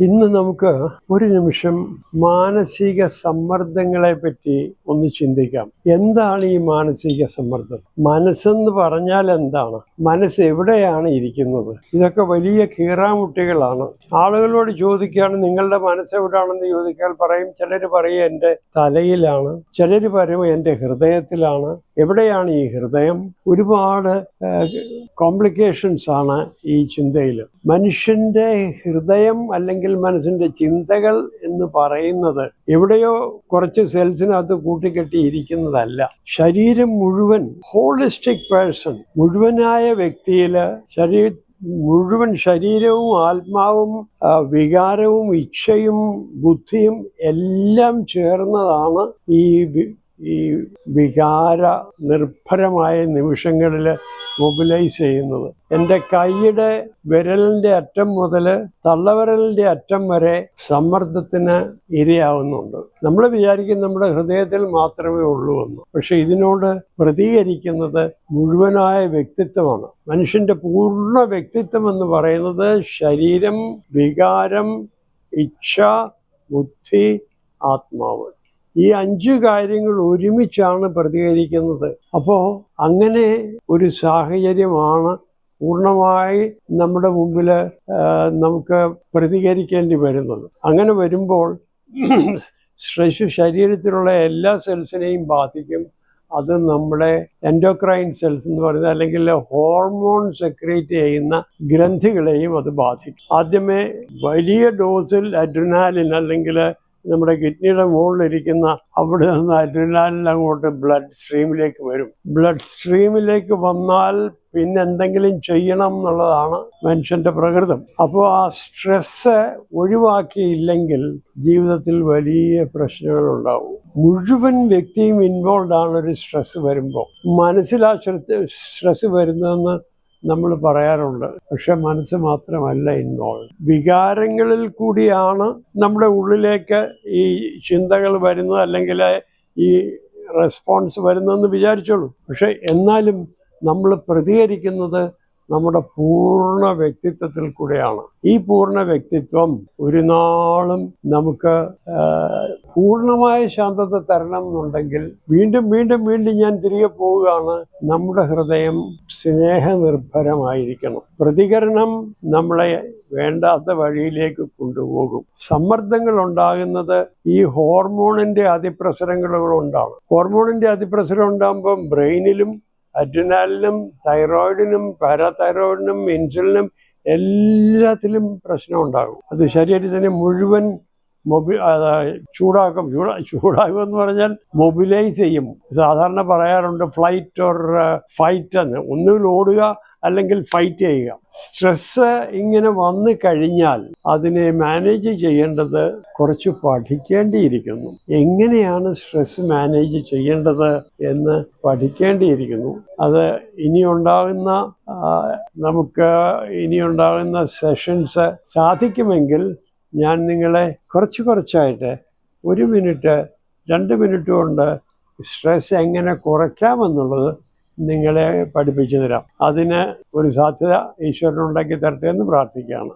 ഇന്ന് നമുക്ക് ഒരു നിമിഷം മാനസിക സമ്മർദ്ദങ്ങളെ പറ്റി ഒന്ന് ചിന്തിക്കാം. എന്താണ് ഈ മാനസിക സമ്മർദ്ദം? മനസ്സെന്ന് പറഞ്ഞാൽ എന്താണ്? മനസ്സ് എവിടെയാണ് ഇരിക്കുന്നത്? ഇതൊക്കെ വലിയ കീറാമുട്ടികളാണ്. ആളുകളോട് ചോദിക്കുകയാണ് നിങ്ങളുടെ മനസ്സ് എവിടെയാണെന്ന് ചോദിച്ചാൽ പറയും, ചിലർ പറയും എൻ്റെ തലയിലാണ്, ചിലർ പറയും എൻ്റെ ഹൃദയത്തിലാണ്. എവിടെയാണ് ഈ ഹൃദയം? ഒരുപാട് കോംപ്ലിക്കേഷൻസ് ആണ് ഈ ചിന്തയിൽ. മനുഷ്യന്റെ ഹൃദയം അല്ലെങ്കിൽ മനസ്സിന്റെ ചിന്തകൾ എന്ന് പറയുന്നത് എവിടെയോ കുറച്ച് സെൽസിനകത്ത് കൂട്ടിക്കെട്ടിയിരിക്കുന്നതല്ല. ശരീരം മുഴുവൻ, ഹോളിസ്റ്റിക് പേഴ്സൺ, മുഴുവനായ വ്യക്തിയില് മുഴുവൻ ശരീരവും ആത്മാവും വികാരവും ഇച്ഛയും ബുദ്ധിയും എല്ലാം ചേർന്നതാണ് ഈ വികാര നിർഭരമായ നിമിഷങ്ങളിൽ മൊബിലൈസ് ചെയ്യുന്നത്. എൻ്റെ കൈയുടെ വിരലിൻ്റെ അറ്റം മുതൽ തള്ളവിരലിൻ്റെ അറ്റം വരെ സമ്മർദ്ദത്തിന് ഇരയാവുന്നുണ്ട്. നമ്മൾ വിചാരിക്കും നമ്മുടെ ഹൃദയത്തിൽ മാത്രമേ ഉള്ളൂ എന്ന്. പക്ഷെ ഇതിനോട് പ്രതികരിക്കുന്നത് മുഴുവനായ വ്യക്തിത്വമാണ്. മനുഷ്യൻ്റെ പൂർണ്ണ വ്യക്തിത്വം എന്ന് പറയുന്നത് ശരീരം, വികാരം, ഇച്ഛ, ബുദ്ധി, ആത്മാവ്. ഈ 5 കാര്യങ്ങൾ ഒരുമിച്ചാണ് പ്രതികരിക്കുന്നത്. അപ്പോൾ അങ്ങനെ ഒരു സാഹചര്യമാണ് പൂർണ്ണമായി നമ്മുടെ മുമ്പിൽ നമുക്ക് പ്രതികരിക്കേണ്ടി വരുന്നത്. അങ്ങനെ വരുമ്പോൾ സ്ട്രെസ് ശരീരത്തിലുള്ള എല്ലാ സെൽസിനെയും ബാധിക്കും. അത് നമ്മുടെ എൻഡോക്രൈൻ സെൽസ് എന്ന് പറയുന്നത് അല്ലെങ്കിൽ ഹോർമോൺ സെക്രീറ്റ് ചെയ്യുന്ന ഗ്രന്ഥികളെയും അത് ബാധിക്കും. ആദ്യമേ വലിയ ഡോസിൽ അഡ്രിനാലിൻ അല്ലെങ്കിൽ നമ്മുടെ കിഡ്നിയുടെ മുകളിലിരിക്കുന്ന അവിടെ നിന്ന് അഡ്രിനാലിൻ അങ്ങോട്ട് ബ്ലഡ് സ്ട്രീമിലേക്ക് വരും. ബ്ലഡ് സ്ട്രീമിലേക്ക് വന്നാൽ പിന്നെ എന്തെങ്കിലും ചെയ്യണം എന്നുള്ളതാണ് മനുഷ്യന്റെ പ്രകൃതം. അപ്പോൾ ആ സ്ട്രെസ് ഒഴിവാക്കിയില്ലെങ്കിൽ ജീവിതത്തിൽ വലിയ പ്രശ്നങ്ങൾ ഉണ്ടാവും. മുഴുവൻ വ്യക്തിയും ഇൻവോൾവ് ആണ് ഒരു സ്ട്രെസ് വരുമ്പോൾ. മനസ്സിലാ സ്ട്രെസ് വരുന്നതെന്ന് നമ്മൾ പറയാറുണ്ട്. പക്ഷെ മനസ്സ് മാത്രമല്ല ഇൻവോൾവ്. വികാരങ്ങളിൽ കൂടിയാണ് നമ്മുടെ ഉള്ളിലേക്ക് ഈ ചിന്തകൾ വരുന്നത് അല്ലെങ്കിൽ ഈ റെസ്പോൺസ് വരുന്നതെന്ന് വിചാരിച്ചോളൂ. പക്ഷെ എന്നാലും നമ്മൾ പ്രതികരിക്കുന്നത് നമ്മുടെ പൂർണ്ണ വ്യക്തിത്വത്തിൽ കൂടെയാണ്. ഈ പൂർണ്ണ വ്യക്തിത്വം ഒരു നാളും നമുക്ക് പൂർണ്ണമായ ശാന്തത തരണം എന്നുണ്ടെങ്കിൽ വീണ്ടും വീണ്ടും വീണ്ടും ഞാൻ തിരികെ പോവുകയാണ്, നമ്മുടെ ഹൃദയം സ്നേഹനിർഭരമായിരിക്കണം. പ്രതികരണം നമ്മളെ വേണ്ടാത്ത വഴിയിലേക്ക് കൊണ്ടുപോകും. സമ്മർദ്ദങ്ങൾ ഉണ്ടാകുന്നത് ഈ ഹോർമോണിന്റെ അതിപ്രസരങ്ങൾ കൊണ്ടാണ്. ഹോർമോണിന്റെ അതിപ്രസരം ഉണ്ടാകുമ്പോൾ ബ്രെയിനിലും അഡ്രിനാലിനും തൈറോയിഡിനും പാരാതൈറോയിഡിനും ഇൻസുലിനും എല്ലാത്തിലും പ്രശ്നം ഉണ്ടാകും. അത് ശരീരത്തിന് മുഴുവൻ ചൂടാക്കും എന്ന് പറഞ്ഞാൽ മൊബിലൈസ് ചെയ്യും. സാധാരണ പറയാറുണ്ട് ഫ്ലൈറ്റ് ഓർ ഫൈറ്റ് എന്ന്. ഒന്നുകിൽ ഓടുക അല്ലെങ്കിൽ ഫൈറ്റ് ചെയ്യുക. സ്ട്രെസ് ഇങ്ങനെ വന്നു കഴിഞ്ഞാൽ അതിനെ മാനേജ് ചെയ്യേണ്ടത് കുറച്ച് പഠിക്കേണ്ടിയിരിക്കുന്നു. എങ്ങനെയാണ് സ്ട്രെസ് മാനേജ് ചെയ്യേണ്ടത് എന്ന് പഠിക്കേണ്ടിയിരിക്കുന്നു. അത് നമുക്ക് ഇനിയുണ്ടാകുന്ന സെഷൻസ് സാധിക്കുമെങ്കിൽ ഞാൻ നിങ്ങളെ കുറച്ചായിട്ട് 1 മിനിറ്റ് 2 മിനിറ്റ് കൊണ്ട് സ്ട്രെസ് എങ്ങനെ കുറയ്ക്കാമെന്നുള്ളത് നിങ്ങളെ പഠിപ്പിച്ചു തരാം. അതിന് ഒരു സാധ്യത ഈശ്വരനുണ്ടാക്കി തരട്ടെ എന്ന് പ്രാർത്ഥിക്കുകയാണ്.